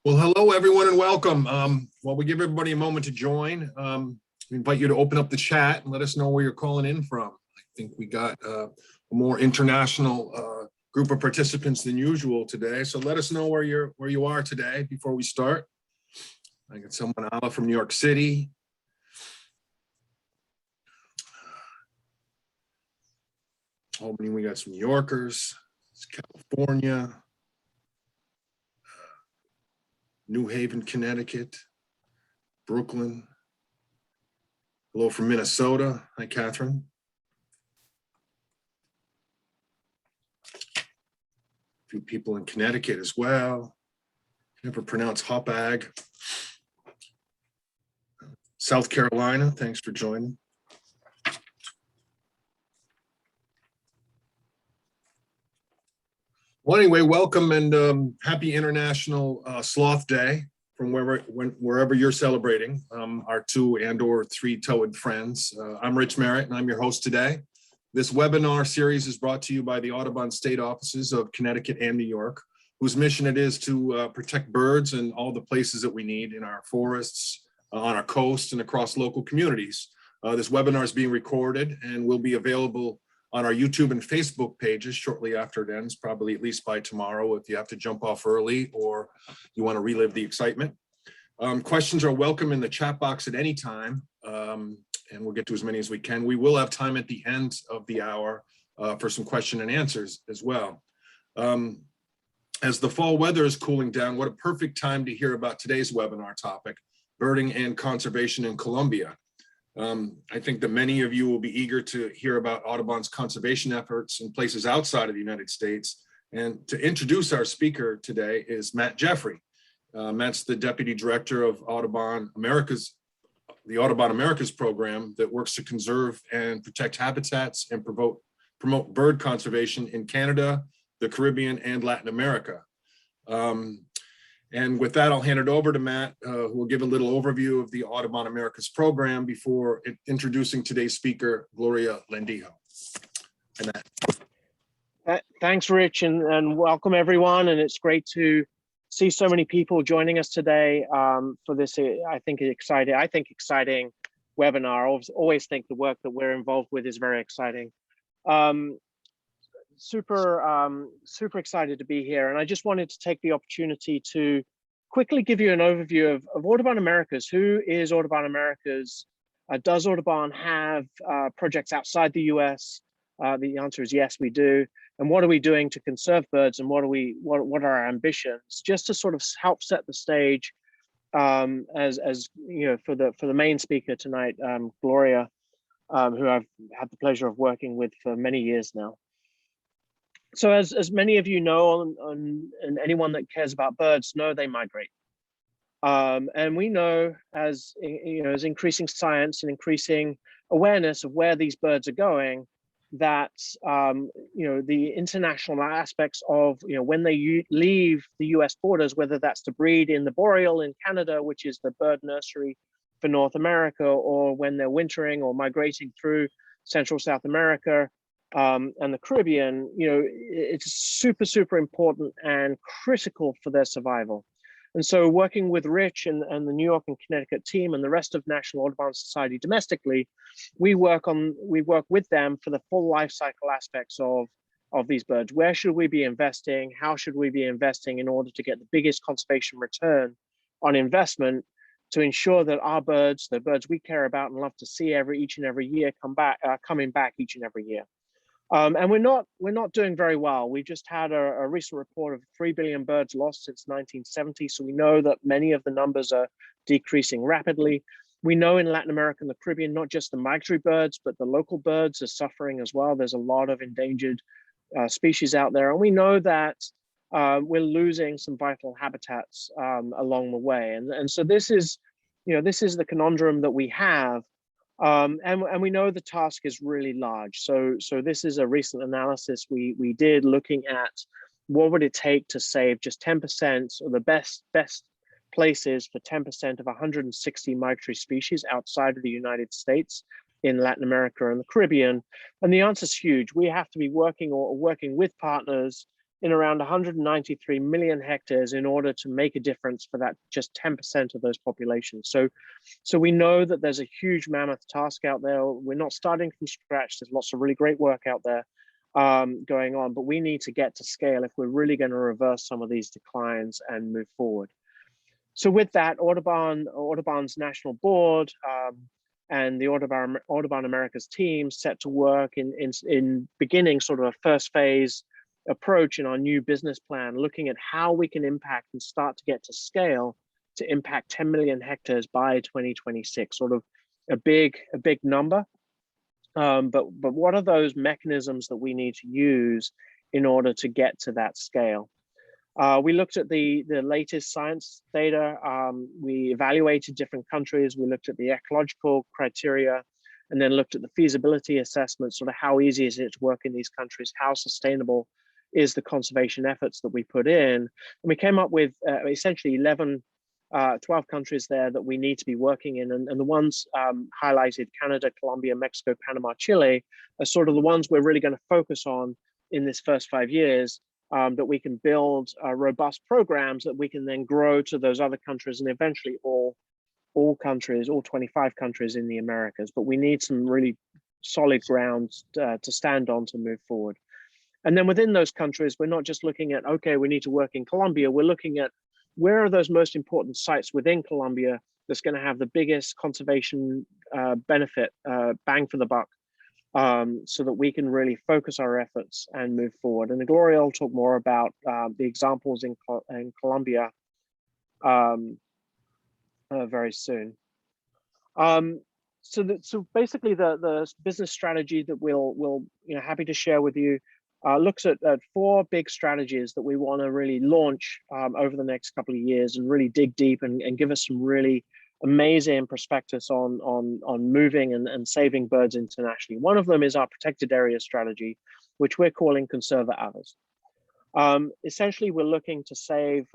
Well, hello, everyone, and welcome. While we give everybody a moment to join, we invite you to open up the chat and let us know where you're calling in from. I think we got a more international group of participants than usual today. So let us know where you are today before we start. I got someone, Ala, from New York City. Albany, we got some New Yorkers. It's California. New Haven, Connecticut, Brooklyn. Hello from Minnesota. Hi, Catherine. A few people in Connecticut as well. Never pronounce Hopag. South Carolina, thanks for joining. Well, anyway, welcome and happy International Sloth Day from wherever you're celebrating, our 2 and/or 3-toed friends. I'm Rich Merritt, and I'm your host today. This webinar series is brought to you by the Audubon State Offices of Connecticut and New York, whose mission it is to protect birds and all the places that we need in our forests, on our coast, and across local communities. This webinar is being recorded and will be available on our YouTube and Facebook pages shortly after it ends, probably at least by tomorrow if you have to jump off early or you want to relive the excitement. Questions are welcome in the chat box at any time, and we'll get to as many as we can. We will have time at the end of the hour for some question and answers as well. As the fall weather is cooling down, what a perfect time to hear about today's webinar topic, birding and conservation in Colombia. I think that many of you will be eager to hear about Audubon's conservation efforts in places outside of the United States. And to introduce our speaker today is Matt Jeffrey. Matt's the Deputy Director of Audubon Americas, the Audubon Americas program that works to conserve and protect habitats and promote bird conservation in Canada, the Caribbean, and Latin America. And with that, I'll hand it over to Matt, who will give a little overview of the Audubon Americas program before introducing today's speaker, Gloria Lendijo. And Matt. Thanks, Rich, and welcome everyone. And it's great to see so many people joining us today for this, I think exciting webinar. I always think the work that we're involved with is very exciting. Super excited to be here, and I just wanted to take the opportunity to quickly give you an overview of Audubon Americas. Who is Audubon Americas? Does Audubon have projects outside the US? The answer is yes, we do. And what are we doing to conserve birds, and what are our ambitions? Just to sort of help set the stage, as you know, for the main speaker tonight, Gloria, who I've had the pleasure of working with for many years now. So as many of you know, and anyone that cares about birds know, they migrate. And we know, as increasing science and increasing awareness of where these birds are going, that the international aspects of when they leave the US borders, whether that's to breed in the Boreal in Canada, which is the bird nursery for North America, or when they're wintering or migrating through Central South America, and the Caribbean, it's super important and critical for their survival. And so working with Rich and the New York and Connecticut team and the rest of National Audubon Society domestically, we work with them for the full life cycle aspects of these birds. Where should we be investing? How should we be investing in order to get the biggest conservation return on investment, to ensure that our birds, the birds we care about and love to see each and every year, coming back each and every year. And we're not doing very well. We just had a recent report of 3 billion birds lost since 1970. So we know that many of the numbers are decreasing rapidly. We know in Latin America and the Caribbean, not just the migratory birds, but the local birds are suffering as well. There's a lot of endangered species out there. And we know that we're losing some vital habitats along the way. And so this is the conundrum that we have. And we know the task is really large. So this is a recent analysis we did, looking at what would it take to save just 10% of the best places for 10% of 160 migratory species outside of the United States in Latin America and the Caribbean. And the answer is huge. We have to be working with partners in around 193 million hectares in order to make a difference for that just 10% of those populations. So we know that there's a huge mammoth task out there. We're not starting from scratch. There's lots of really great work out there going on, but we need to get to scale if we're really going to reverse some of these declines and move forward. So with that, Audubon's national board and the Audubon Americas team set to work in beginning sort of a first phase approach in our new business plan, looking at how we can impact and start to get to scale to impact 10 million hectares by 2026, sort of a big number. But what are those mechanisms that we need to use in order to get to that scale? We looked at the latest science data. We evaluated different countries. We looked at the ecological criteria and then looked at the feasibility assessment, sort of how easy is it to work in these countries? How sustainable is the conservation efforts that we put in? And we came up with essentially 12 countries there that we need to be working in. And the ones highlighted, Canada, Colombia, Mexico, Panama, Chile, are sort of the ones we're really going to focus on in this first 5 years, that we can build robust programs that we can then grow to those other countries and eventually all countries, all 25 countries in the Americas. But we need some really solid grounds to stand on to move forward. And then within those countries, we're not just looking at, okay, we need to work in Colombia. We're looking at where are those most important sites within Colombia that's going to have the biggest conservation benefit, bang for the buck, so that we can really focus our efforts and move forward. And Gloria will talk more about the examples in Colombia very soon. So basically the business strategy that we'll happy to share with you looks at 4 big strategies that we want to really launch over the next couple of years and really dig deep and give us some really amazing prospectus on moving and saving birds internationally. One of them is our protected area strategy, which we're calling Conserva Aves. Essentially, we're looking to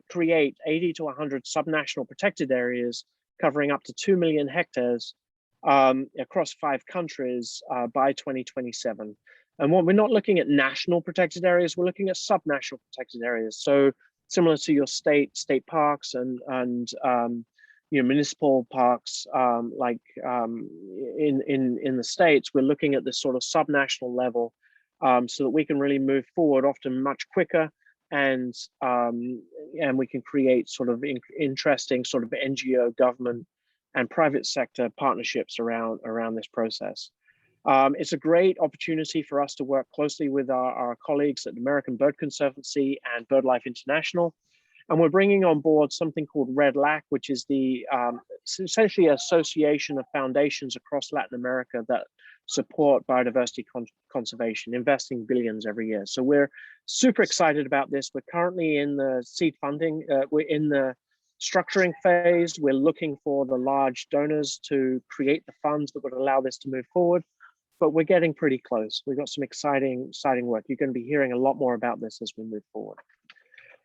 create 80 to 100 subnational protected areas covering up to 2 million hectares across 5 countries by 2027. And what we're not looking at national protected areas, we're looking at subnational protected areas. So similar to your state parks and municipal parks, like in the States, we're looking at this sort of subnational level, so that we can really move forward often much quicker, and we can create sort of interesting sort of NGO, government, and private sector partnerships around this process. It's a great opportunity for us to work closely with our colleagues at American Bird Conservancy and BirdLife International. And we're bringing on board something called REDLAC, which is the essentially association of foundations across Latin America that support biodiversity conservation, investing billions every year. So we're super excited about this. We're currently in the seed funding. We're in the structuring phase. We're looking for the large donors to create the funds that would allow this to move forward. But we're getting pretty close. We've got some exciting work. You're going to be hearing a lot more about this as we move forward.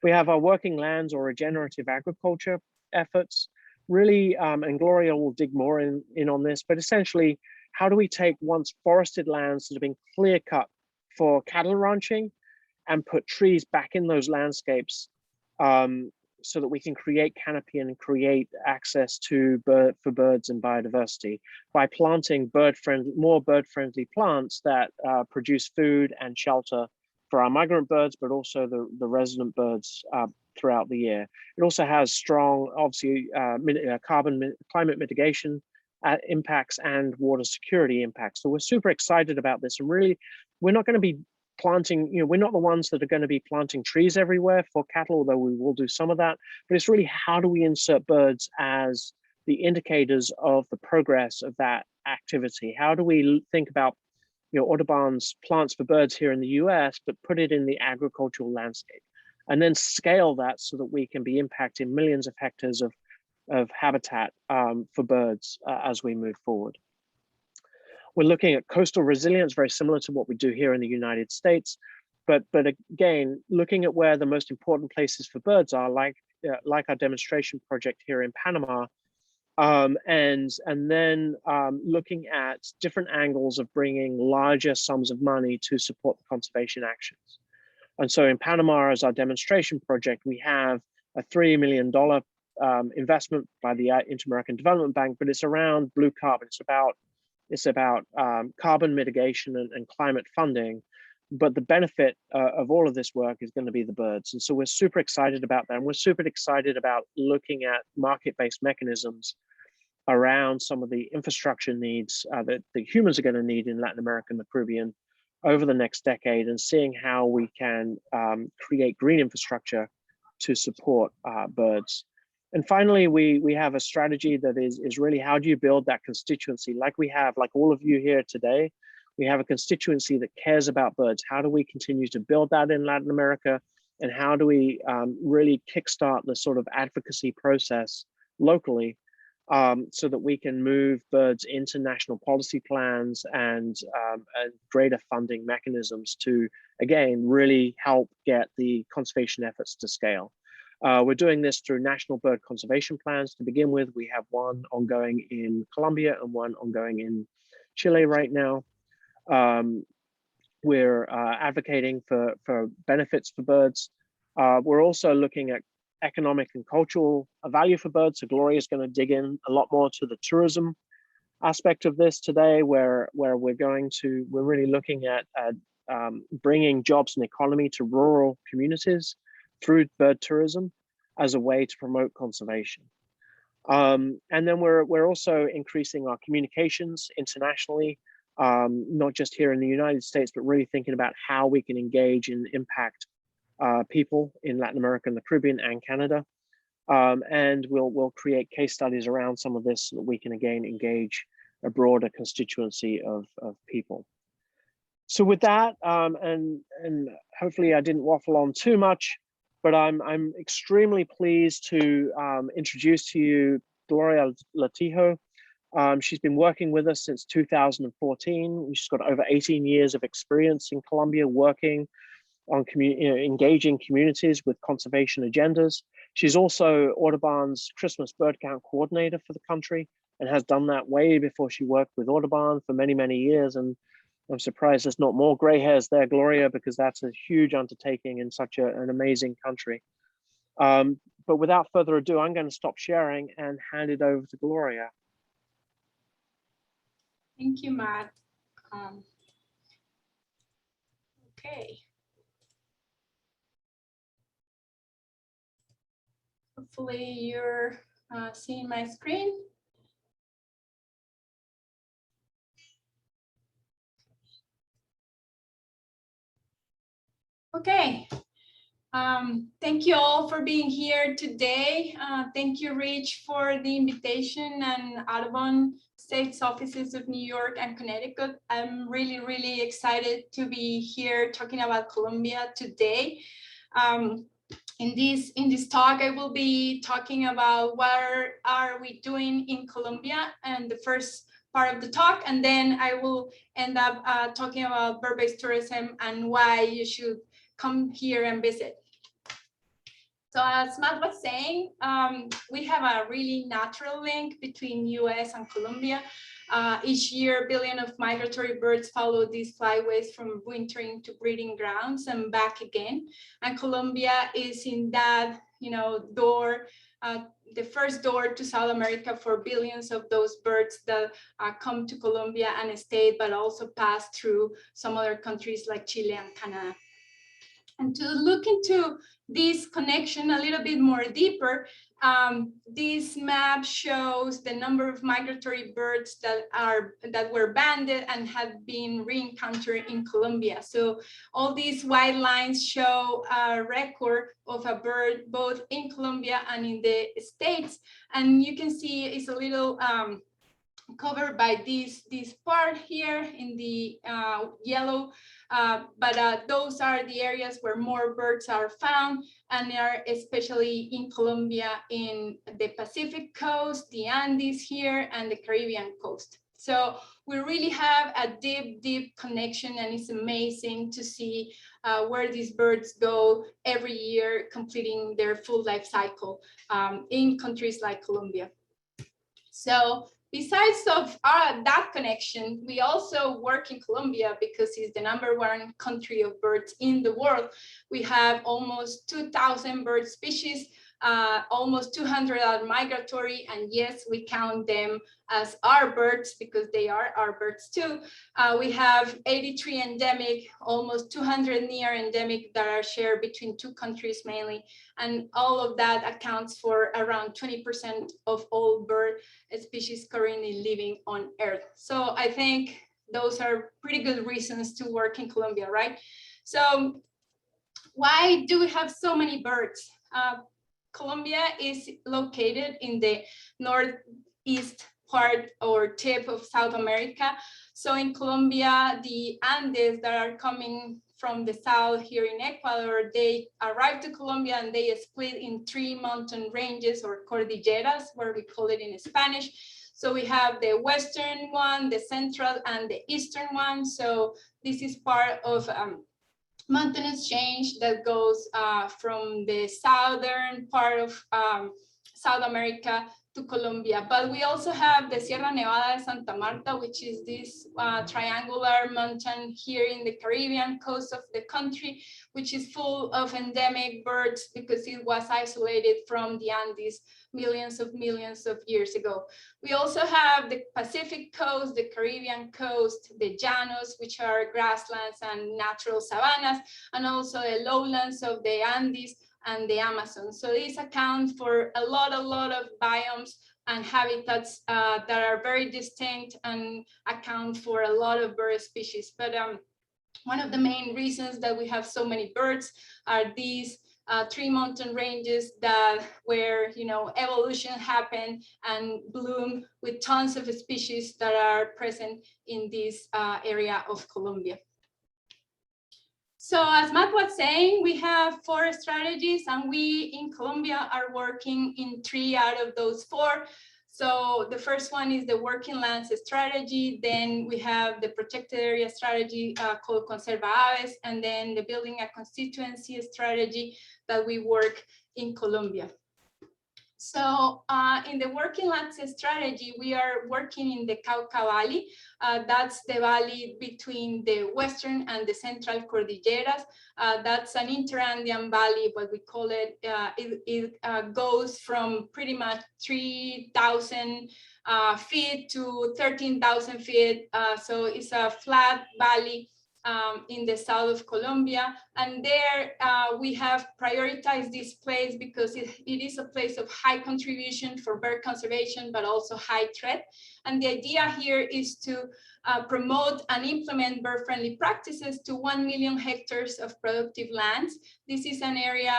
We have our working lands or regenerative agriculture efforts, really, and Gloria will dig more in on this, but essentially, how do we take once forested lands that have been clear cut for cattle ranching and put trees back in those landscapes, so that we can create canopy and create access to for birds and biodiversity by planting more bird-friendly plants that produce food and shelter for our migrant birds, but also the resident birds throughout the year. It also has strong, obviously, climate mitigation impacts and water security impacts. So we're super excited about this, and really, we're not going to be planting, we're not the ones that are going to be planting trees everywhere for cattle, although we will do some of that. But it's really, how do we insert birds as the indicators of the progress of that activity? How do we think about Audubon's plants for birds here in the US, but put it in the agricultural landscape, and then scale that so that we can be impacting millions of hectares of habitat for birds as we move forward. We're looking at coastal resilience, very similar to what we do here in the United States, but again, looking at where the most important places for birds are, like our demonstration project here in Panama, and then looking at different angles of bringing larger sums of money to support the conservation actions. And so in Panama, as our demonstration project, we have a $3 million investment by the Inter-American Development Bank, but it's around blue carbon. It's about carbon mitigation and climate funding. But the benefit of all of this work is going to be the birds. And so we're super excited about that. And we're super excited about looking at market-based mechanisms around some of the infrastructure needs that the humans are going to need in Latin America and the Caribbean over the next decade, and seeing how we can create green infrastructure to support birds. And finally, we have a strategy that is really, how do you build that constituency like we have, like all of you here today? We have a constituency that cares about birds. How do we continue to build that in Latin America? And how do we really kickstart the sort of advocacy process locally so that we can move birds into national policy plans and greater funding mechanisms to, again, really help get the conservation efforts to scale. We're doing this through national bird conservation plans to begin with. We have one ongoing in Colombia and one ongoing in Chile right now. We're advocating for benefits for birds. We're also looking at economic and cultural value for birds. So Gloria is going to dig in a lot more to the tourism aspect of this today, where we're really looking at bringing jobs and economy to rural communities through bird tourism as a way to promote conservation. And then we're also increasing our communications internationally, not just here in the United States, but really thinking about how we can engage and impact people in Latin America and the Caribbean and Canada. And we'll create case studies around some of this so that we can again engage a broader constituency of people. So with that, and hopefully I didn't waffle on too much, but I'm extremely pleased to introduce to you Gloria Latijo. She's been working with us since 2014. She's got over 18 years of experience in Colombia working on engaging communities with conservation agendas. She's also Audubon's Christmas bird count coordinator for the country and has done that way before she worked with Audubon for many, many years. And I'm surprised there's not more gray hairs there, Gloria, because that's a huge undertaking in such an amazing country. But without further ado, I'm going to stop sharing and hand it over to Gloria. Thank you, Matt. Okay. Hopefully you're seeing my screen. Okay. Thank you all for being here today. Thank you, Rich, for the invitation, and Audubon State's offices of New York and Connecticut. I'm really, really excited to be here talking about Colombia today. In this talk, I will be talking about what are we doing in Colombia and the first part of the talk, and then I will end up talking about bird-based tourism and why you should come here and visit. So as Matt was saying, we have a really natural link between US and Colombia. Each year, billions of migratory birds follow these flyways from wintering to breeding grounds and back again. And Colombia is in that, door, the first door to South America for billions of those birds that come to Colombia and stay, but also pass through some other countries like Chile and Canada. And to look into this connection a little bit more deeper, this map shows the number of migratory birds that were banded and have been re-encountered in Colombia. So all these white lines show a record of a bird both in Colombia and in the States. And you can see it's a little covered by this part here in the yellow, but those are the areas where more birds are found, and they are especially in Colombia, in the Pacific coast, the Andes here, and the Caribbean coast. So we really have a deep, deep connection, and it's amazing to see where these birds go every year, completing their full life cycle in countries like Colombia. So besides of that connection, we also work in Colombia because it's the #1 country of birds in the world. We have almost 2,000 bird species, almost 200 are migratory, and yes, we count them as our birds because they are our birds too. We have 83 endemic, almost 200 near endemic that are shared between 2 countries mainly, and all of that accounts for around 20% of all bird species currently living on Earth. So I think those are pretty good reasons to work in Colombia, right? So why do we have so many birds? Colombia is located in the northeast part or tip of South America. So in Colombia, the Andes that are coming from the south here in Ecuador, they arrive to Colombia and they split in 3 mountain ranges or cordilleras, where we call it in Spanish. So we have the western one, the central, and the eastern one. So this is part of mountainous change that goes from the southern part of South America to Colombia. But we also have the Sierra Nevada de Santa Marta, which is this triangular mountain here in the Caribbean coast of the country, which is full of endemic birds because it was isolated from the Andes millions of years ago. We also have the Pacific coast, the Caribbean coast, the Llanos, which are grasslands and natural savannas, and also the lowlands of the Andes and the Amazon. So these account for a lot of biomes and habitats that are very distinct and account for a lot of bird species. But one of the main reasons that we have so many birds are these 3 mountain ranges that where evolution happened and bloom with tons of species that are present in this area of Colombia. So as Matt was saying, we have 4 strategies, and we in Colombia are working in 3 out of those 4. So the first one is the working lands strategy. Then we have the protected area strategy called Conserva Aves, and then the building a constituency strategy that we work in Colombia. So in the working lands strategy, we are working in the Cauca Valley. That's the valley between the western and the central cordilleras. That's an interandean valley, what we call it. It goes from pretty much 3,000 feet to 13,000 feet. So it's a flat valley in the south of Colombia. And there we have prioritized this place because it is a place of high contribution for bird conservation, but also high threat. And the idea here is to promote and implement bird-friendly practices to 1 million hectares of productive lands. This is an area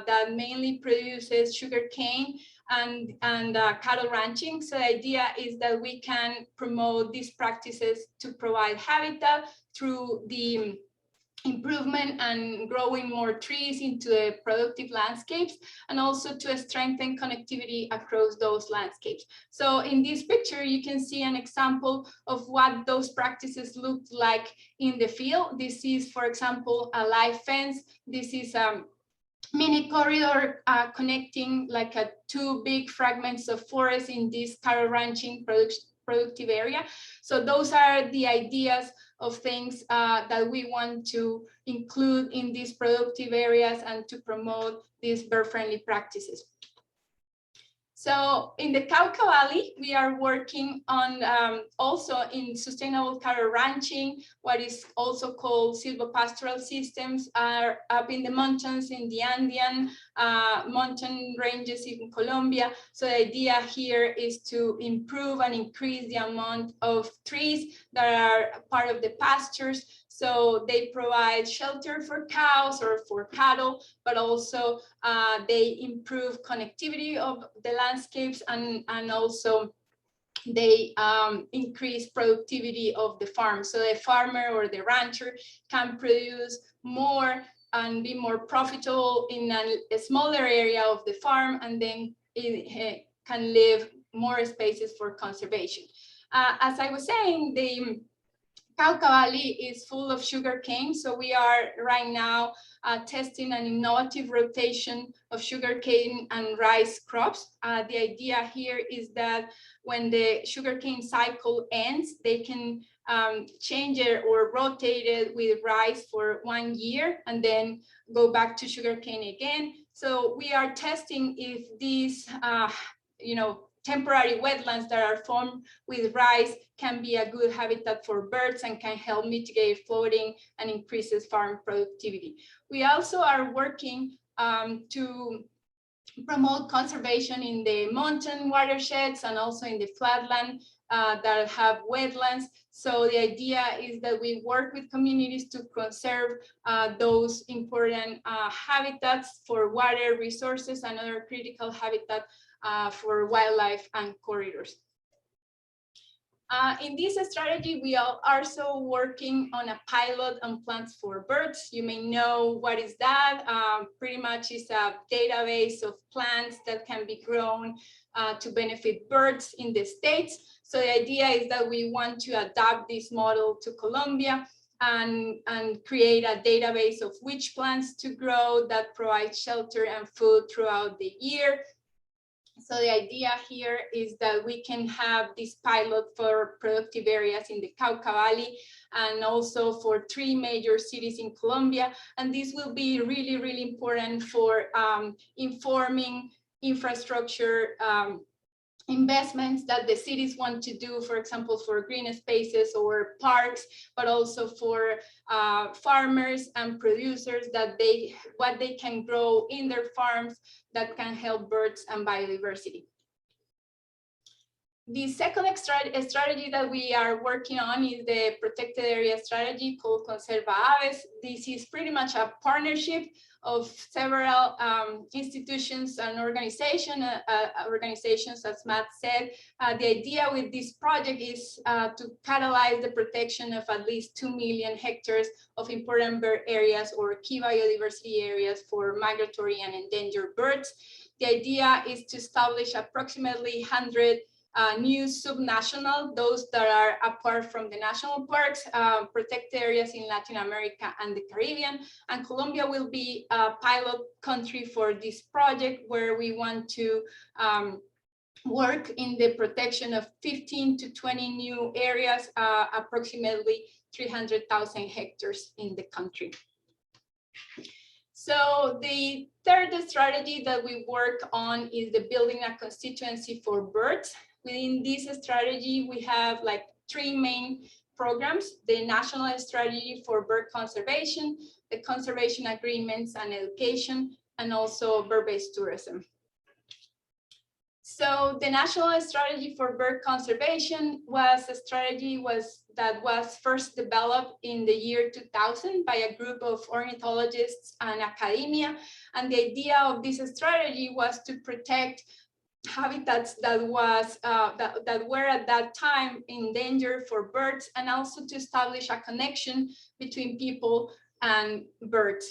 that mainly produces sugarcane and cattle ranching. So the idea is that we can promote these practices to provide habitat through the improvement and growing more trees into the productive landscapes, and also to strengthen connectivity across those landscapes. So in this picture, you can see an example of what those practices look like in the field. This is, for example, a live fence. This is mini corridor connecting like 2 big fragments of forest in this cattle ranching productive area. So those are the ideas of things that we want to include in these productive areas and to promote these bird-friendly practices. So in the Cauca Valley, we are working on also in sustainable cattle ranching, what is also called silvopastoral systems, are up in the mountains in the Andean mountain ranges in Colombia. So the idea here is to improve and increase the amount of trees that are part of the pastures. So they provide shelter for cows or for cattle, but also they improve connectivity of the landscapes, and also they increase productivity of the farm. So the farmer or the rancher can produce more and be more profitable in a smaller area of the farm, and then it can leave more spaces for conservation. As I was saying, Cauca Valley is full of sugarcane, so we are right now testing an innovative rotation of sugarcane and rice crops. The idea here is that when the sugarcane cycle ends, they can change it or rotate it with rice for 1 year and then go back to sugarcane again. So we are testing if these, temporary wetlands that are formed with rice can be a good habitat for birds and can help mitigate flooding and increases farm productivity. We also are working to promote conservation in the mountain watersheds and also in the flatland that have wetlands. So the idea is that we work with communities to conserve those important habitats for water resources and other critical habitat for wildlife and corridors. In this strategy, we are also working on a pilot on plants for birds. You may know what is that. Pretty much is a database of plants that can be grown to benefit birds in the States. So the idea is that we want to adapt this model to Colombia and create a database of which plants to grow that provide shelter and food throughout the year. So the idea here is that we can have this pilot for productive areas in the Cauca Valley and also for 3 major cities in Colombia. And this will be really, really important for informing infrastructure investments that the cities want to do, for example, for green spaces or parks, but also for farmers and producers that what they can grow in their farms that can help birds and biodiversity. The second strategy that we are working on is the protected area strategy called Conserva Aves. This is pretty much a partnership of several institutions and organizations, as Matt said. The idea with this project is to catalyze the protection of at least 2 million hectares of important bird areas or key biodiversity areas for migratory and endangered birds. The idea is to establish approximately 100 new subnational, those that are apart from the national parks, protected areas in Latin America and the Caribbean. And Colombia will be a pilot country for this project, where we want to work in the protection of 15 to 20 new areas, approximately 300,000 hectares in the country. So the third strategy that we work on is the building a constituency for birds. Within this strategy, we have like 3 main programs: the national strategy for bird conservation, the conservation agreements and education, and also bird-based tourism. So the national strategy for bird conservation was a strategy that was first developed in the year 2000 by a group of ornithologists and academia. And the idea of this strategy was to protect habitats that were at that time endangered for birds, and also to establish a connection between people and birds.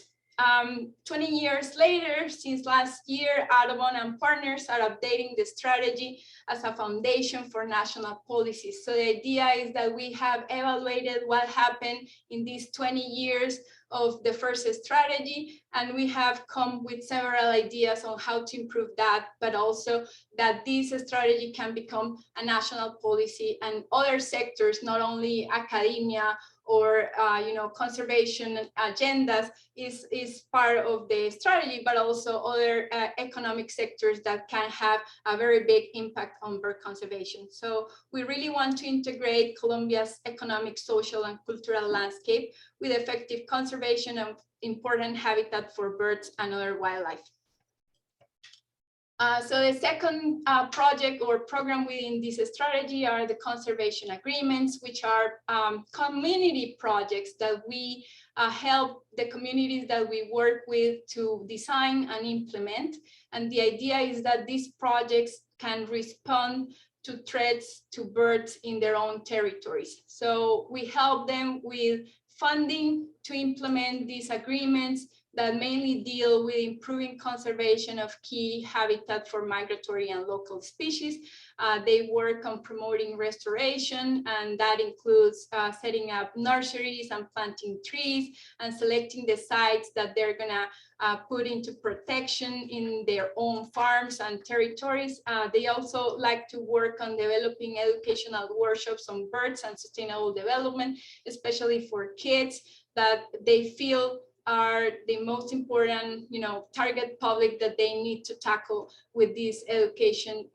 20 years later, since last year, Audubon and partners are updating the strategy as a foundation for national policies. So the idea is that we have evaluated what happened in these 20 years of the first strategy, and we have come with several ideas on how to improve that, but also that this strategy can become a national policy, and other sectors, not only academia or conservation agendas, is part of the strategy, but also other economic sectors that can have a very big impact on bird conservation. So we really want to integrate Colombia's economic, social, and cultural landscape with effective conservation of important habitat for birds and other wildlife. So the second project or program within this strategy are the conservation agreements, which are community projects that we help the communities that we work with to design and implement. And the idea is that these projects can respond to threats to birds in their own territories. So we help them with funding to implement these agreements, that mainly deal with improving conservation of key habitat for migratory and local species. They work on promoting restoration, and that includes setting up nurseries and planting trees and selecting the sites that they're gonna put into protection in their own farms and territories. They also like to work on developing educational workshops on birds and sustainable development, especially for kids that they feel are the most important, target public that they need to tackle with this education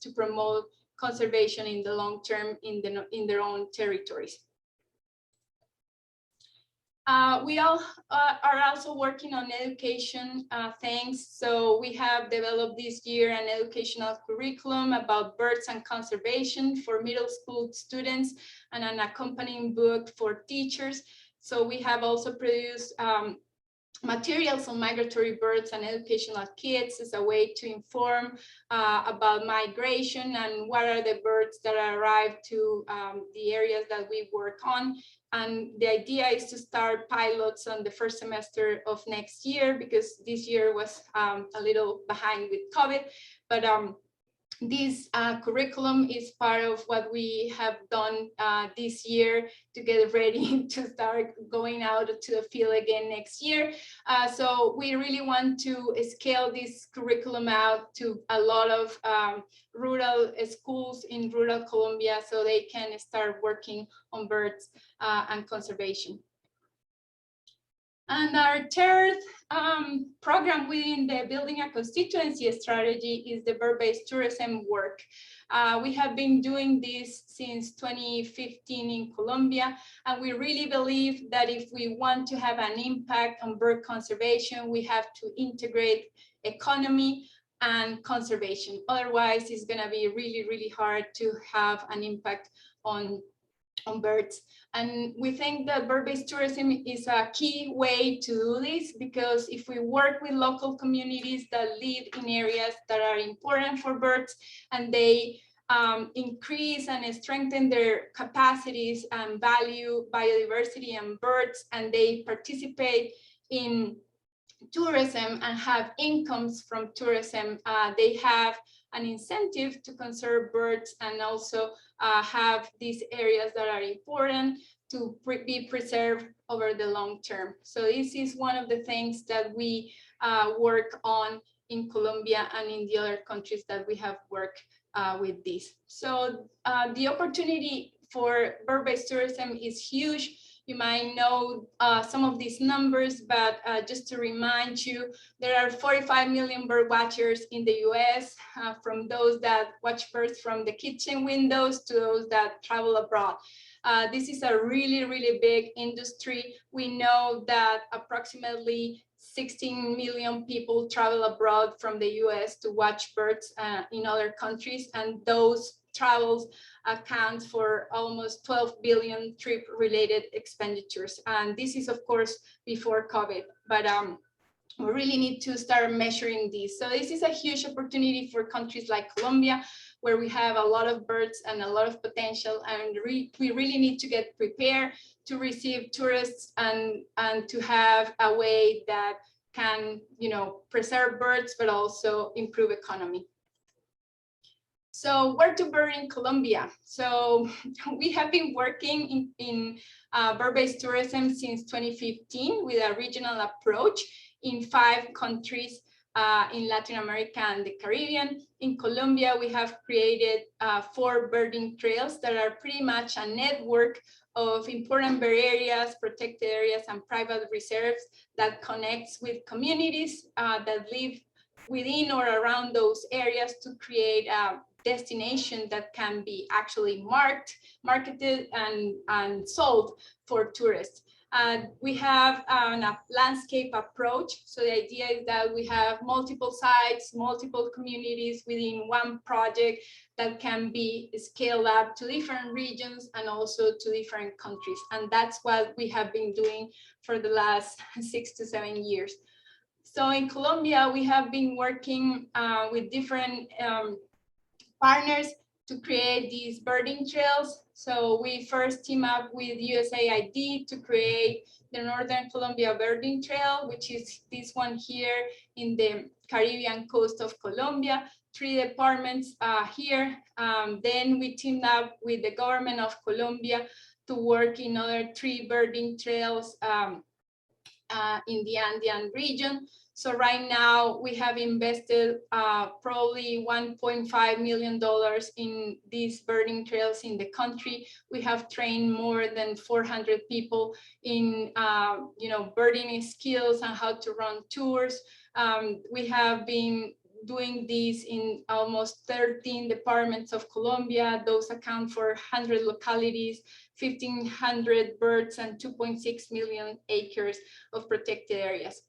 to promote conservation in the long term in their own territories. We all are also working on education things. So we have developed this year an educational curriculum about birds and conservation for middle school students and an accompanying book for teachers. So we have also produced materials on migratory birds and educational kits as a way to inform about migration and what are the birds that arrive to the areas that we work on. And the idea is to start pilots on the first semester of next year, because this year was a little behind with COVID, but this curriculum is part of what we have done this year to get ready to start going out to the field again next year. So we really want to scale this curriculum out to a lot of rural schools in rural Colombia so they can start working on birds and conservation. And our third program within the Building a Constituency strategy is the bird-based tourism work. We have been doing this since 2015 in Colombia, and we really believe that if we want to have an impact on bird conservation, we have to integrate economy and conservation. Otherwise, it's going to be really, really hard to have an impact on birds. And we think that bird-based tourism is a key way to do this, because if we work with local communities that live in areas that are important for birds, and they increase and strengthen their capacities and value biodiversity and birds, and they participate in tourism and have incomes from tourism, they have an incentive to conserve birds and also have these areas that are important to be preserved over the long term. So this is one of the things that we work on in Colombia and in the other countries that we have worked with this. So the opportunity for bird-based tourism is huge. You might know some of these numbers, but just to remind you, there are 45 million bird watchers in the US, from those that watch birds from the kitchen windows to those that travel abroad. This is a really, really big industry. We know that approximately 16 million people travel abroad from the US to watch birds in other countries, and those travels account for almost 12 billion trip-related expenditures. And this is, of course, before COVID, but we really need to start measuring this. So this is a huge opportunity for countries like Colombia, where we have a lot of birds and a lot of potential, and we really need to get prepared to receive tourists and to have a way that can, preserve birds, but also improve economy. So where to bird in Colombia? So we have been working in bird-based tourism since 2015 with a regional approach in 5 countries in Latin America and the Caribbean. In Colombia, we have created 4 birding trails that are pretty much a network of important bird areas, protected areas, and private reserves that connects with communities that live within or around those areas to create a destination that can be actually marketed and sold for tourists. We have a landscape approach. So the idea is that we have multiple sites, multiple communities within one project that can be scaled up to different regions and also to different countries. And that's what we have been doing for the last 6 to 7 years. So in Colombia, we have been working with different partners to create these birding trails. So we first team up with USAID to create the Northern Colombia Birding Trail, which is this one here in the Caribbean coast of Colombia. 3 departments here. Then we teamed up with the government of Colombia to work in other 3 birding trails in the Andean region. So right now we have invested probably $1.5 million in these birding trails in the country. We have trained more than 400 people in birding skills and how to run tours. We have been doing this in almost 13 departments of Colombia. Those account for 100 localities, 1,500 birds, and 2.6 million acres of protected areas.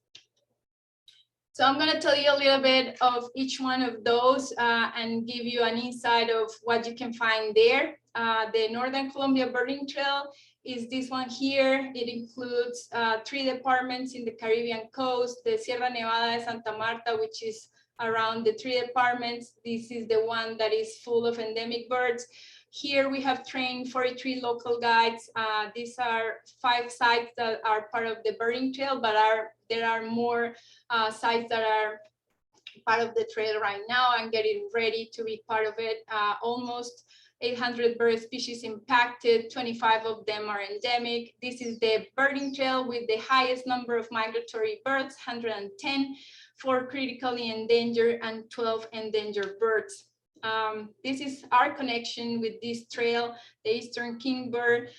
So I'm going to tell you a little bit of each one of those and give you an insight of what you can find there. The Northern Colombia Birding Trail is this one here. It includes 3 departments in the Caribbean coast, the Sierra Nevada de Santa Marta, which is around the 3 departments. This is the one that is full of endemic birds. Here we have trained 43 local guides. These are 5 sites that are part of the birding trail, but there are more sites that are part of the trail right now and getting ready to be part of it. Almost 800 bird species impacted, 25 of them are endemic. This is the birding trail with the highest number of migratory birds, 110, 4 critically endangered and 12 endangered birds. This is our connection with this trail, the Eastern kingbird,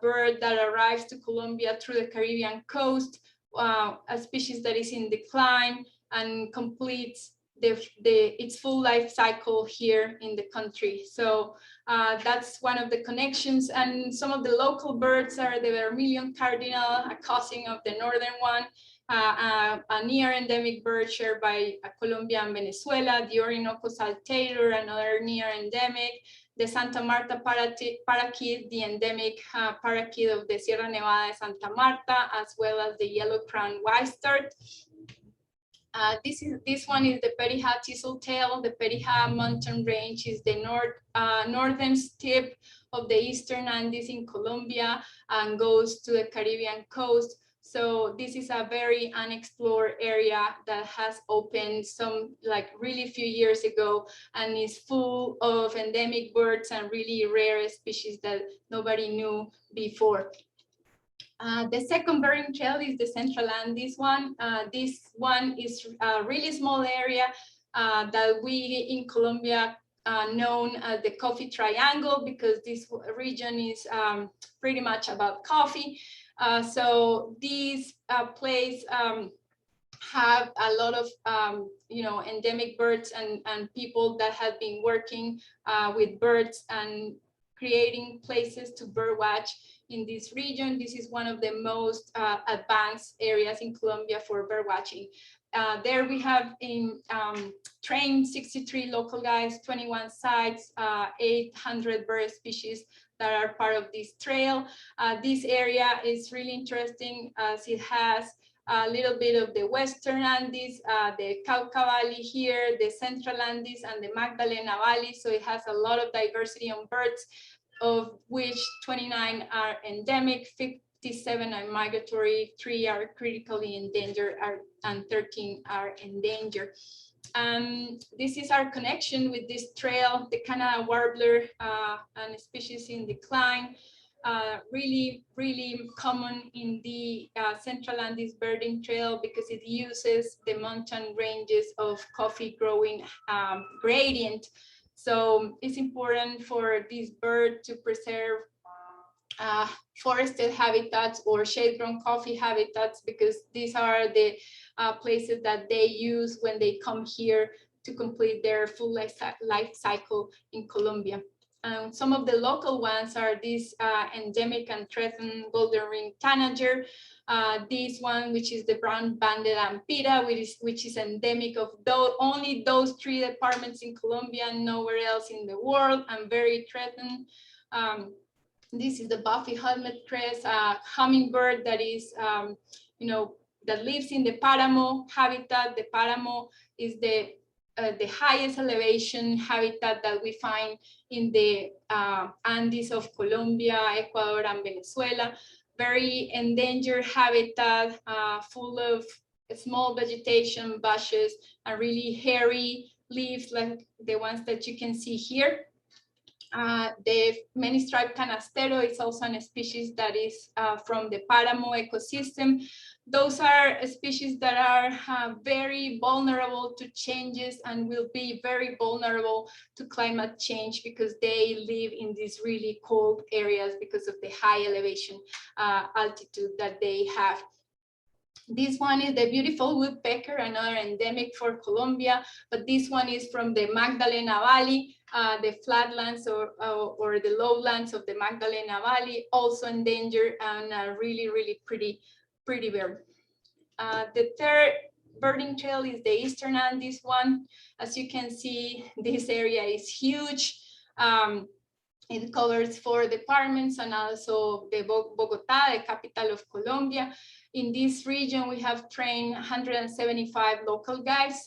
bird that arrives to Colombia through the Caribbean coast, a species that is in decline and completes its full life cycle here in the country. So that's one of the connections. And some of the local birds are the vermilion cardinal, a cousin of the northern one, a near endemic bird shared by Colombia and Venezuela, the Orinoco saltator, another near endemic, the Santa Marta parakeet, the endemic parakeet of the Sierra Nevada de Santa Marta, as well as the yellow crown whitestart. This one is the Perijá Tisseltail. The Perijá mountain range is the northern tip of the Eastern Andes in Colombia and goes to the Caribbean coast. So this is a very unexplored area that has opened some really few years ago and is full of endemic birds and really rare species that nobody knew before. The second birding trail is the Central Andes one. This one is a really small area that we in Colombia known as the coffee triangle, because this region is pretty much about coffee. So these places have a lot of endemic birds and people that have been working with birds and creating places to bird watch in this region. This is one of the most advanced areas in Colombia for bird watching. There we have trained 63 local guides, 21 sites, 800 bird species that are part of this trail. This area is really interesting as it has a little bit of the Western Andes, the Cauca Valley here, the Central Andes, and the Magdalena Valley. So it has a lot of diversity on birds, of which 29 are endemic, 57 are migratory, 3 are critically endangered, and 13 are endangered. This is our connection with this trail, the Canada warbler, and species in decline. Really common in the Central Andes birding trail because it uses the mountain ranges of coffee growing gradient. So it's important for this bird to preserve forested habitats or shade-grown coffee habitats, because these are the places that they use when they come here to complete their full life cycle in Colombia. Some of the local ones are this endemic and threatened golden ring tanager. This one, which is the brown banded ampira, which is endemic of only those 3 departments in Colombia and nowhere else in the world, and very threatened. This is the Buffy helmet crest, hummingbird that is, that lives in the Paramo habitat. The Paramo is the the highest elevation habitat that we find in the Andes of Colombia, Ecuador, and Venezuela. Very endangered habitat, full of small vegetation, bushes, and really hairy leaves like the ones that you can see here. The many-striped canastero is also a species that is from the Páramo ecosystem. Those are species that are very vulnerable to changes and will be very vulnerable to climate change because they live in these really cold areas because of the high elevation altitude that they have. This one is the beautiful woodpecker, another endemic for Colombia, but this one is from the Magdalena Valley, the flatlands or the lowlands of the Magdalena Valley, also endangered and really, really pretty bird. The third birding trail is the Eastern Andes one. As you can see, this area is huge. It covers 4 departments and also the Bogotá, the capital of Colombia. In this region, we have trained 175 local guides.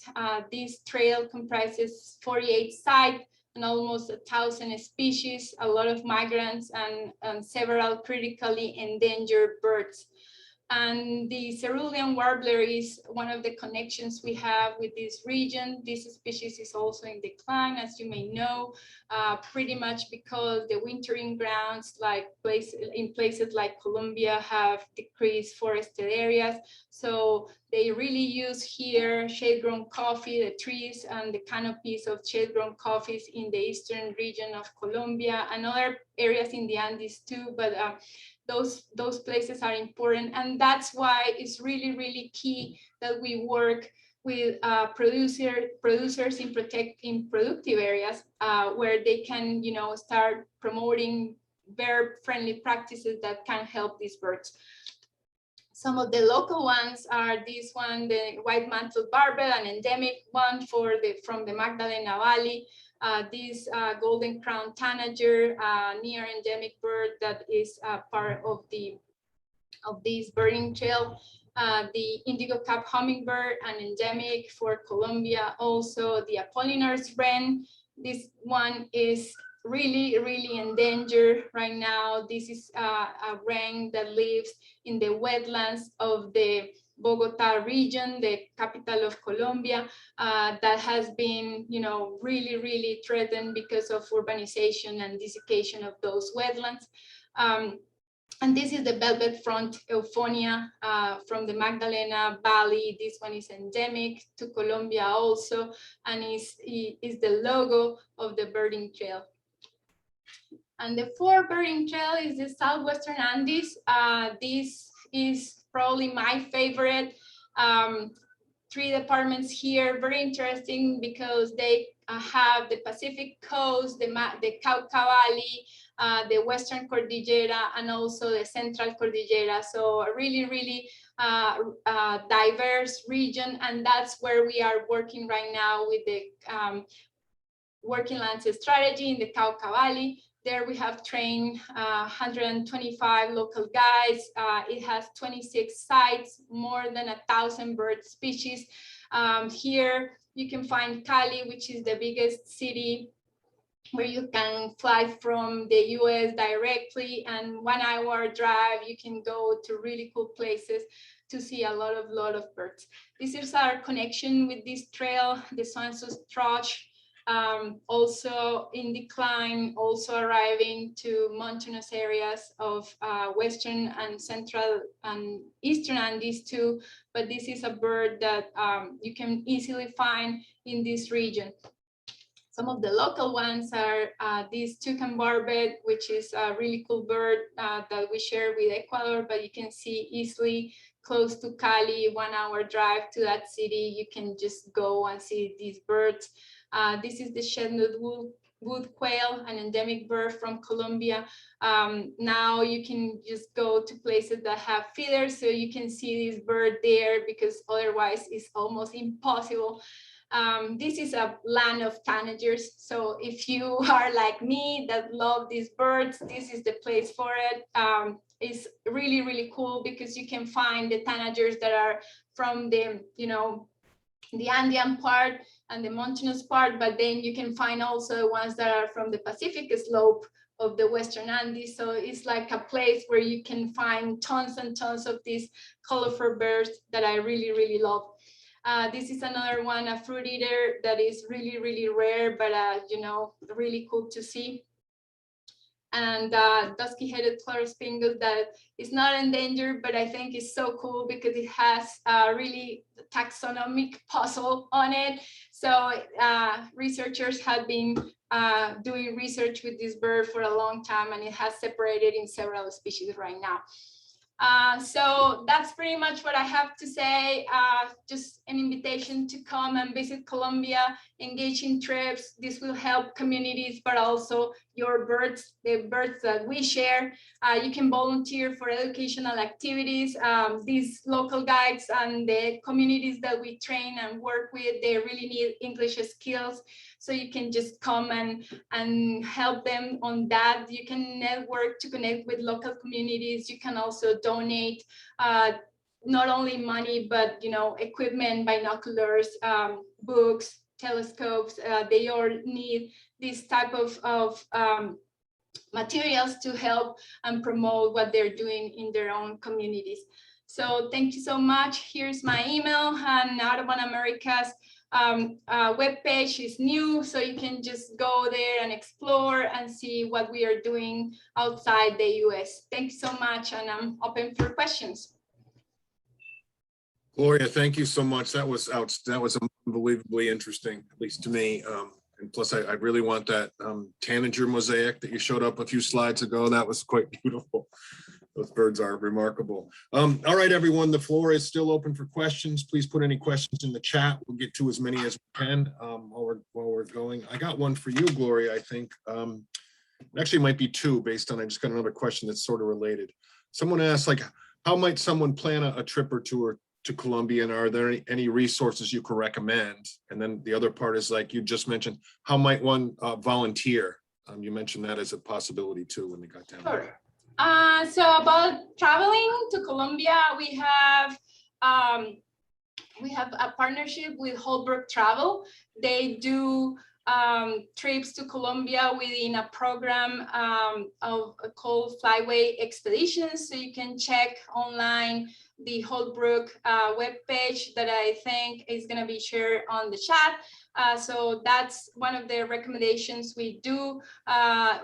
This trail comprises 48 sites and almost 1,000 species, a lot of migrants, and several critically endangered birds. And the cerulean warbler is one of the connections we have with this region. This species is also in decline, as you may know, pretty much because the wintering grounds in places like Colombia have decreased forested areas. So they really use here shade-grown coffee, the trees and the canopies of shade-grown coffees in the eastern region of Colombia and other areas in the Andes too, but those places are important, and that's why it's really, really key that we work with producers in productive areas where they can, start promoting bird-friendly practices that can help these birds. Some of the local ones are this one, the white-mantled barbel, an endemic one from the Magdalena Valley. This golden crown tanager, near endemic bird that is part of this birding trail. The indigo cap hummingbird, an endemic for Colombia. Also the Apollinaris wren. This one is really, really endangered right now. This is a wren that lives in the wetlands of the Bogotá region, the capital of Colombia, that has been, really, really threatened because of urbanization and desiccation of those wetlands. And this is the velvet front euphonia from the Magdalena Valley. This one is endemic to Colombia also, and is the logo of the birding trail. And the fourth birding trail is the Southwestern Andes. This is probably my favorite. 3 departments here, very interesting because they have the Pacific Coast, the Cauca Valley, the Western Cordillera, and also the Central Cordillera. So a really, really diverse region, and that's where we are working right now with the working lands strategy in the Cauca Valley. There we have trained 125 local guides. It has 26 sites, more than 1,000 bird species. Here you can find Cali, which is the biggest city where you can fly from the US directly, and 1 hour drive, you can go to really cool places to see a lot of birds. This is our connection with this trail, the Swansus Thrush. Also in decline, also arriving to mountainous areas of Western and Central and Eastern Andes too, but this is a bird that you can easily find in this region. Some of the local ones are this toucan barbet, which is a really cool bird that we share with Ecuador, but you can see easily close to Cali, 1 hour drive to that city. You can just go and see these birds. This is the shed-nut wood quail, an endemic bird from Colombia. Now you can just go to places that have feeders, so you can see this bird there, because otherwise it's almost impossible. This is a land of tanagers, so if you are like me that love these birds, this is the place for it. It's really, really cool because you can find the tanagers that are from the, the Andean part and the mountainous part, but then you can find also ones that are from the Pacific slope of the Western Andes. So it's like a place where you can find tons and tons of these colorful birds that I really, really love. This is another one, a fruit eater that is really, really rare, but you know, really cool to see. And dusky-headed chloropingus that is not endangered, but I think is so cool because it has a really taxonomic puzzle on it. So researchers have been doing research with this bird for a long time, and it has separated in several species right now. So that's pretty much what I have to say. Just an invitation to come and visit Colombia, engage in trips. This will help communities, but also your birds, the birds that we share. You can volunteer for educational activities. These local guides and the communities that we train and work with, they really need English skills. So you can just come and help them on that. You can network to connect with local communities. You can also donate not only money, but you know, equipment, binoculars, books, telescopes. They all need this type of materials to help and promote what they're doing in their own communities. So thank you so much. Here's my email, and Audubon Americas webpage is new, so you can just go there and explore and see what we are doing outside the US. Thank you so much, and I'm open for questions. Gloria, thank you so much. That was unbelievably interesting, at least to me. And plus, I really want that tanager mosaic that you showed up a few slides ago. That was quite beautiful. Those birds are remarkable. All right, everyone, the floor is still open for questions. Please put any questions in the chat. We'll get to as many as we can while we're going. I got one for you, Gloria, I think. Actually, it might be two based on, I just got another question that's sort of related. Someone asked, like, how might someone plan a trip or tour to Colombia, and are there any resources you could recommend? And then the other part is, like you just mentioned, how might one volunteer? You mentioned that as a possibility too when they got down there. So about traveling to Colombia, we have a partnership with Holbrook Travel. They do trips to Colombia within a program called Flyway Expeditions. So you can check online the Holbrook webpage that I think is going to be shared on the chat. So that's one of the recommendations we do.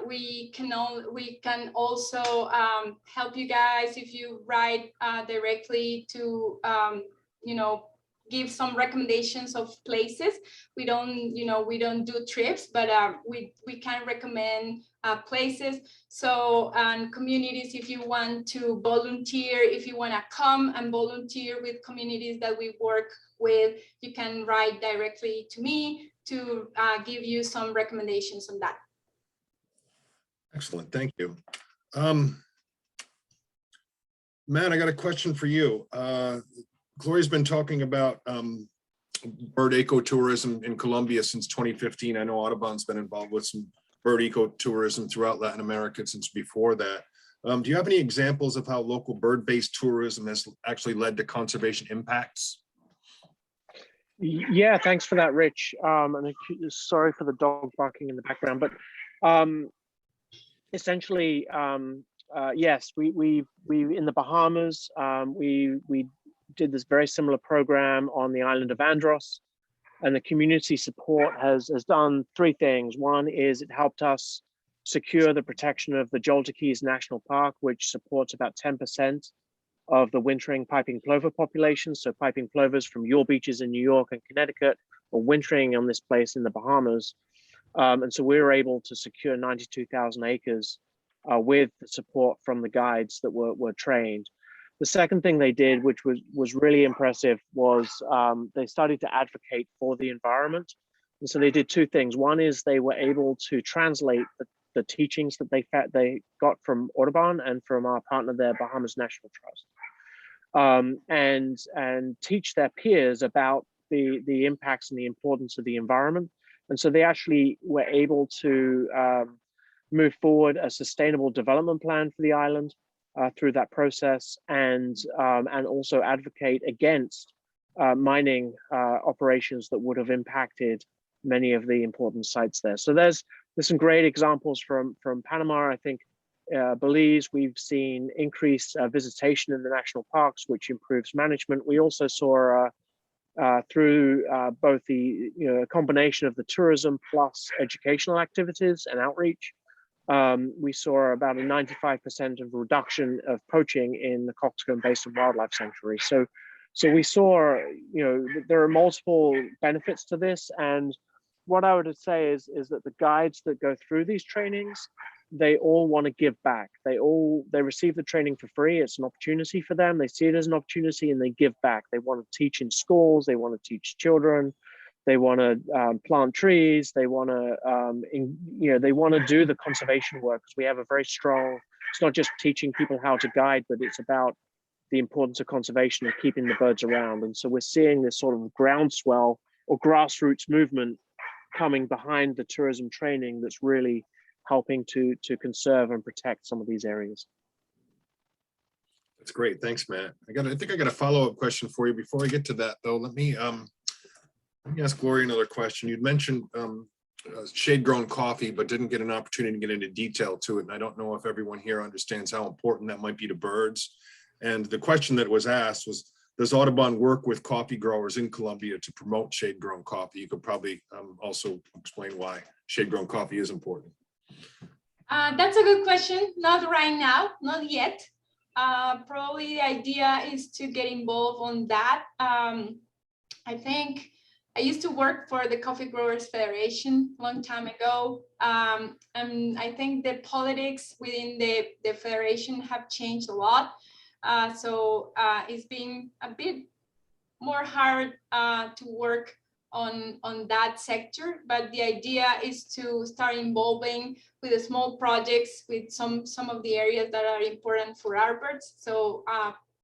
We can also help you guys if you write directly to you know, give some recommendations of places. We don't do trips, but we can recommend places. So, and communities, if you want to volunteer, if you want to come and volunteer with communities that we work with, you can write directly to me to give you some recommendations on that. Excellent, thank you. Matt, I got a question for you. Gloria's been talking about bird ecotourism in Colombia since 2015. I know Audubon's been involved with some bird ecotourism throughout Latin America since before that. Do you have any examples of how local bird-based tourism has actually led to conservation impacts? Yeah, thanks for that, Rich. And sorry for the dog barking in the background, but essentially, yes, we in the Bahamas, we did this very similar program on the island of Andros, and the community support has done three things. One is it helped us secure the protection of the Jolta Keys National Park, which supports about 10% of the wintering piping plover population. So piping plovers from your beaches in New York and Connecticut are wintering on this place in the Bahamas. And so we were able to secure 92,000 acres with the support from the guides that were trained. The second thing they did, which was really impressive, was they started to advocate for the environment. And so they did two things. One is they were able to translate the teachings that they got from Audubon and from our partner there, Bahamas National Trust, and teach their peers about the impacts and the importance of the environment. And so they actually were able to move forward a sustainable development plan for the island through that process, and also advocate against mining operations that would have impacted many of the important sites there. So there's some great examples from Panama. I think Belize, we've seen increased visitation in the national parks, which improves management. We also saw through both the combination of the tourism plus educational activities and outreach, we saw about a 95% of reduction of poaching in the Coxcomb Basin Wildlife Sanctuary. So we saw, there are multiple benefits to this. And what I would say is that the guides that go through these trainings, they all want to give back. They receive the training for free. It's an opportunity for them. They see it as an opportunity and they give back. They want to teach in schools. They want to teach children. They want to plant trees. They want to, they want to do the conservation work, because we have a very strong, it's not just teaching people how to guide, but it's about the importance of conservation and keeping the birds around. And so we're seeing this sort of groundswell or grassroots movement coming behind the tourism training that's really helping to conserve and protect some of these areas. That's great. Thanks, Matt. I think I got a follow-up question for you. Before I get to that, though, let me ask Gloria another question. You'd mentioned shade-grown coffee, but didn't get an opportunity to get into detail to it. And I don't know if everyone here understands how important that might be to birds. And the question that was asked was, does Audubon work with coffee growers in Colombia to promote shade-grown coffee? You could probably also explain why shade-grown coffee is important. That's a good question. Not right now, not yet. Probably the idea is to get involved on that. I think I used to work for the Coffee Growers Federation a long time ago. And I think the politics within the federation have changed a lot. So it's been a bit more hard to work on that sector, but the idea is to start involving with the small projects with some of the areas that are important for our birds. So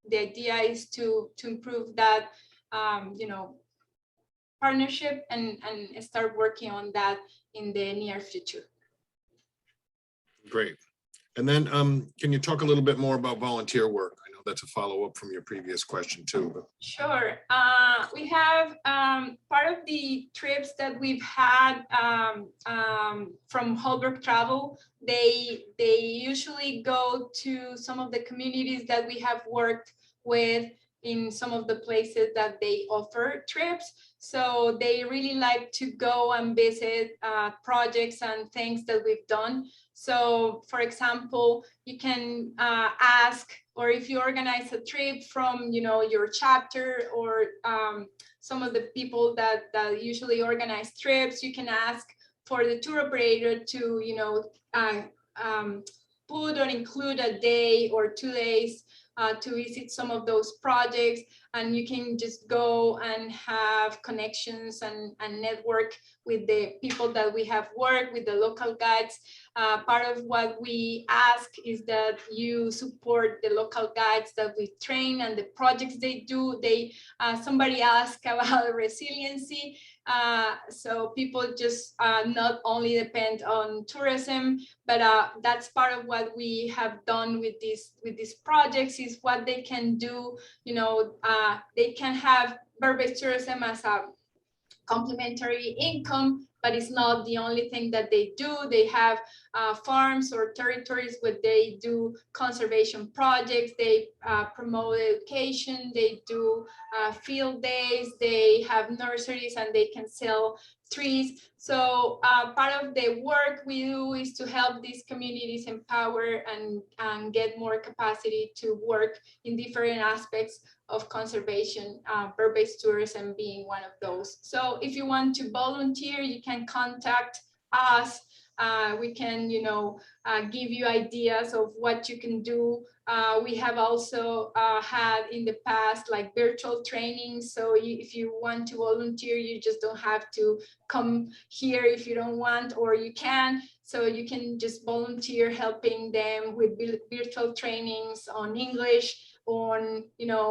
the idea is to improve that partnership and start working on that in the near future. Great. And then can you talk a little bit more about volunteer work? I know that's a follow-up from your previous question too. But. Sure. We have part of the trips that we've had from Holbrook Travel, they usually go to some of the communities that we have worked with in some of the places that they offer trips. So they really like to go and visit projects and things that we've done. So for example, you can ask, or if you organize a trip from your chapter or some of the people that usually organize trips, you can ask for the tour operator to put or include a day or 2 days to visit some of those projects, and you can just go and have connections and network with the people that we have worked with, the local guides. Part of what we ask is that you support the local guides that we train and the projects they do. Somebody asked about resiliency. So people just not only depend on tourism, but that's part of what we have done with these projects is what they can do. They can have bird-based tourism as a complementary income, but it's not the only thing that they do. They have farms or territories where they do conservation projects, they promote education, they do field days, they have nurseries, and they can sell trees. So part of the work we do is to help these communities empower and get more capacity to work in different aspects of conservation, bird-based tourism being one of those. So if you want to volunteer, you can contact us. We can, give you ideas of what you can do. We have also had in the past like virtual training. So if you want to volunteer, you just don't have to come here if you don't want, or you can. So you can just volunteer helping them with virtual trainings on English, on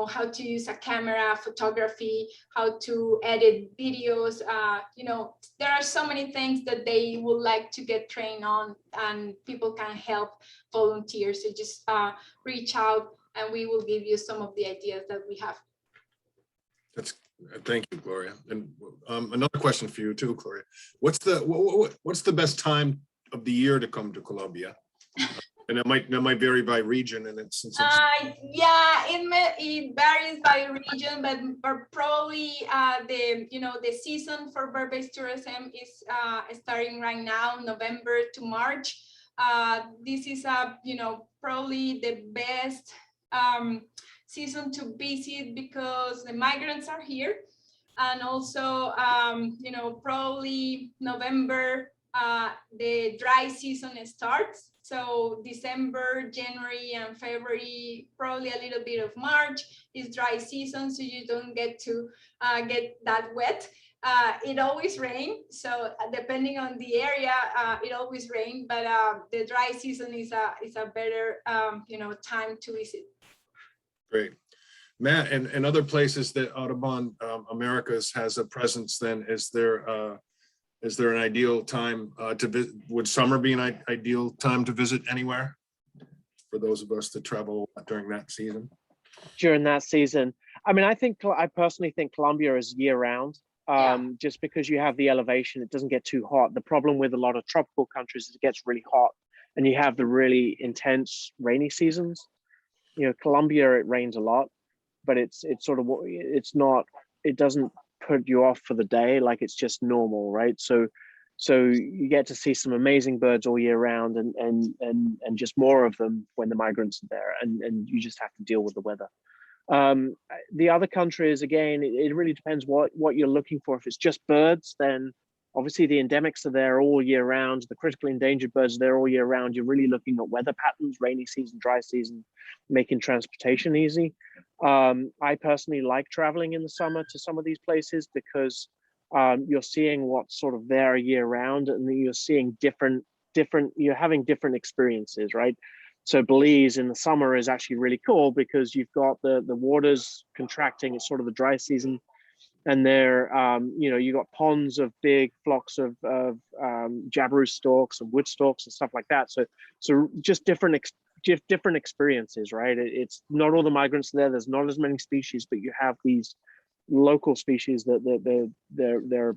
how to use a camera, photography, how to edit videos. There are so many things that they would like to get trained on, and people can help volunteer. So just reach out and we will give you some of the ideas that we have. That's thank you, Gloria. And another question for you too, Gloria. What's the best time of the year to come to Colombia? And that might vary by region, and Yeah, it varies by region, but probably the season for bird-based tourism is starting right now, November to March. This is probably the best season to visit because the migrants are here, and also probably November the dry season starts. So December, January, and February, probably a little bit of March is dry season, so you don't get to get that wet. It always rains, so depending on the area, it always rains. But the dry season is a better time to visit. great. Matt, and other places that Audubon Americas has a presence, then is there an ideal time to visit? Would summer be an ideal time to visit anywhere for those of us that travel during that season? During that season, I mean, I personally think Colombia is year round. Just because you have the elevation, it doesn't get too hot. The problem with a lot of tropical countries is it gets really hot, and you have the really intense rainy seasons. Colombia, it rains a lot, but it doesn't put you off for the day, like it's just normal, right? So you get to see some amazing birds all year round, and just more of them when the migrants are there, and you just have to deal with the weather. The other countries, again, it really depends what you're looking for. If it's just birds, then obviously the endemics are there all year round. The critically endangered birds are there all year round. You're really looking at weather patterns, rainy season, dry season, making transportation easy. I personally like traveling in the summer to some of these places because you're seeing what's sort of there year round, and you're seeing you're having different experiences, right? So Belize in the summer is actually really cool because you've got the waters contracting. It's sort of the dry season, and there, you got ponds of big flocks of jabiru storks and wood storks and stuff like that. So just different experiences, right? It's not all the migrants there. There's not as many species, but you have these local species that they're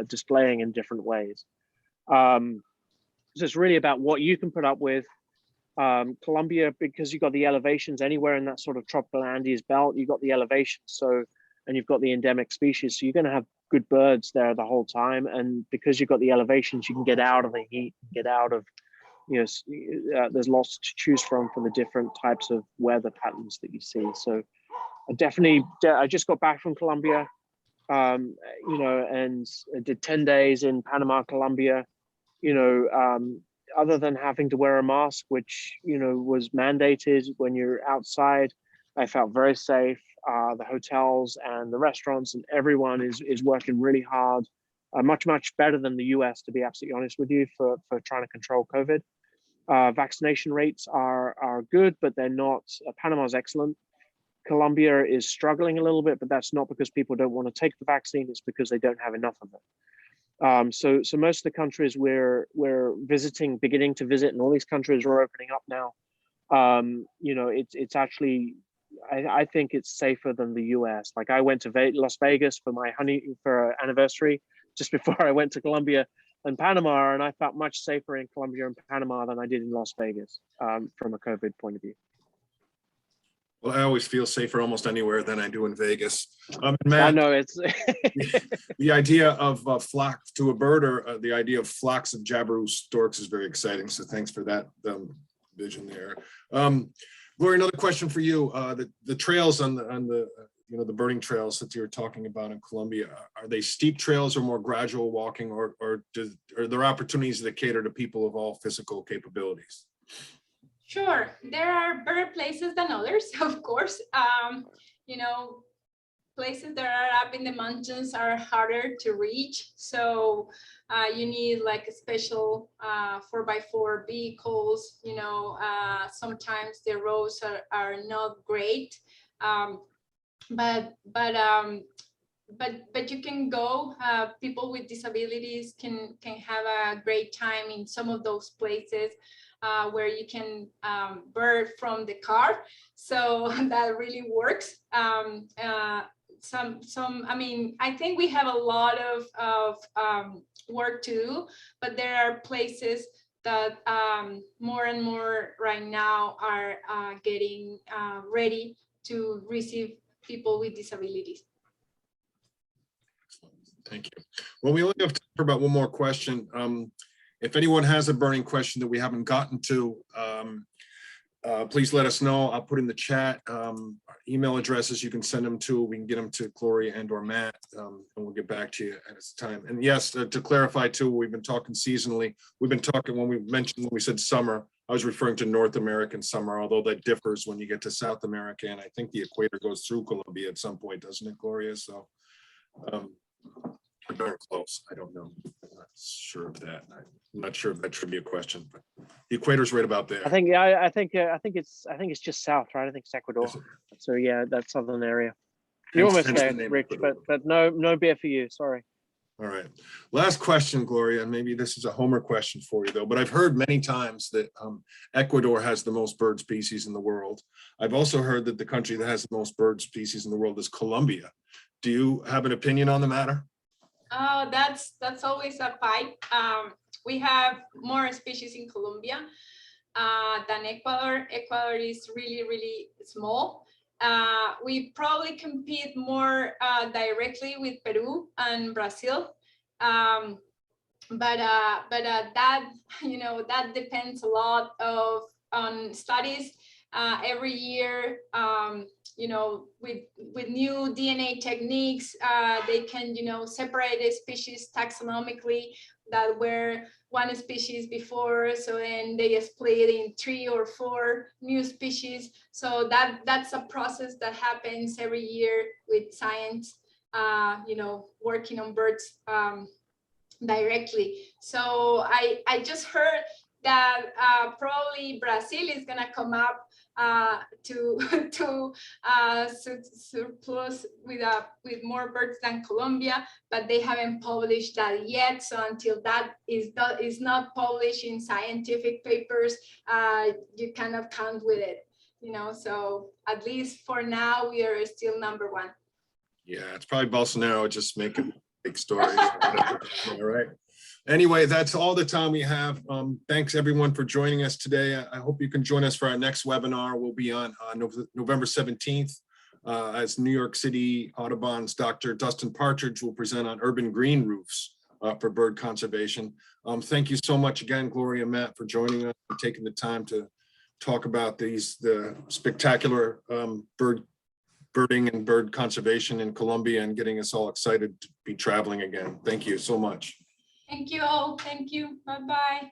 displaying in different ways. So it's really about what you can put up with. Colombia, because you've got the elevations anywhere in that sort of tropical Andes belt, you've got the elevations, and you've got the endemic species, so you're going to have good birds there the whole time. And because you've got the elevations, you can get out of the heat, get out of, there's lots to choose from for the different types of weather patterns that you see. So I just got back from Colombia, and I did 10 days in Panama, Colombia. Other than having to wear a mask, which was mandated when you're outside, I felt very safe. The hotels and the restaurants and everyone is working really hard, much better than the US, to be absolutely honest with you, for trying to control COVID. Vaccination rates are good, but they're not. Panama's excellent. Colombia is struggling a little bit, but that's not because people don't want to take the vaccine. It's because they don't have enough of it. So most of the countries we're beginning to visit, and all these countries are opening up now. It's actually, I think it's safer than the US. Like I went to Las Vegas for anniversary just before I went to Colombia and Panama, and I felt much safer in Colombia and Panama than I did in Las Vegas from a COVID point of view. Well, I always feel safer almost anywhere than I do in Vegas. Matt, I know it's the idea of flock to a bird, or the idea of flocks of jabiru storks is very exciting. So thanks for that vision there. Gloria, another question for you. The trails on the the birding trails that you're talking about in Colombia, are they steep trails or more gradual walking, or are there opportunities that cater to people of all physical capabilities? Sure, there are better places than others, of course. Places that are up in the mountains are harder to reach. So you need like a special 4x4 vehicles. Sometimes the roads are not great, but you can go. People with disabilities can have a great time in some of those places. Where you can bird from the car, so that really works. I mean, I think we have a lot of work to do, but there are places that more and more right now are getting ready to receive people with disabilities. Thank you. Well, we only have time for about one more question. If anyone has a burning question that we haven't gotten to, please let us know. I'll put in the chat email addresses you can send them to. We can get them to Gloria and or Matt, and we'll get back to you at its time. And yes, to clarify too, we've been talking seasonally. We've been talking when we said summer, I was referring to North American summer, although that differs when you get to South America. And I think the equator goes through Colombia at some point, doesn't it, Gloria? So we're darn close. I don't know. I'm not sure of that. I'm not sure if that should be a question, but the equator's right about there. I think it's just south, right? I think it's Ecuador. So yeah, that southern area. You're almost Hence the there, name Rich, Ecuador. but no beer for you. Sorry. All right. Last question, Gloria. Maybe this is a Homer question for you, though, but I've heard many times that Ecuador has the most bird species in the world. I've also heard that the country that has the most bird species in the world is Colombia. Do you have an opinion on the matter? Oh, that's always a fight. We have more species in Colombia than Ecuador. Ecuador is really, really small. We probably compete more directly with Peru and Brazil. But that, you know, that depends a lot on studies every year. You know, with new DNA techniques, they can, you know, separate a species taxonomically that were one species before, so then they split in 3 or 4 new species. So that's a process that happens every year with science, you know, working on birds directly. So I just heard that probably Brazil is gonna come up to surplus with more birds than Colombia, but they haven't published that yet. So until that is not published in scientific papers, you cannot count with it, you know. So at least for now, we are still #1. Yeah, it's probably Bolsonaro just making big stories. All right. Anyway, that's all the time we have. Thanks everyone for joining us today. I hope you can join us for our next webinar. We'll be on November 17th as New York City Audubon's Dr. Dustin Partridge will present on urban green roofs for bird conservation. Thank you so much again, Gloria and Matt, for joining us and taking the time to talk about the spectacular birding and bird conservation in Colombia and getting us all excited to be traveling again. Thank you so much. Thank you all. Thank you. Bye-bye.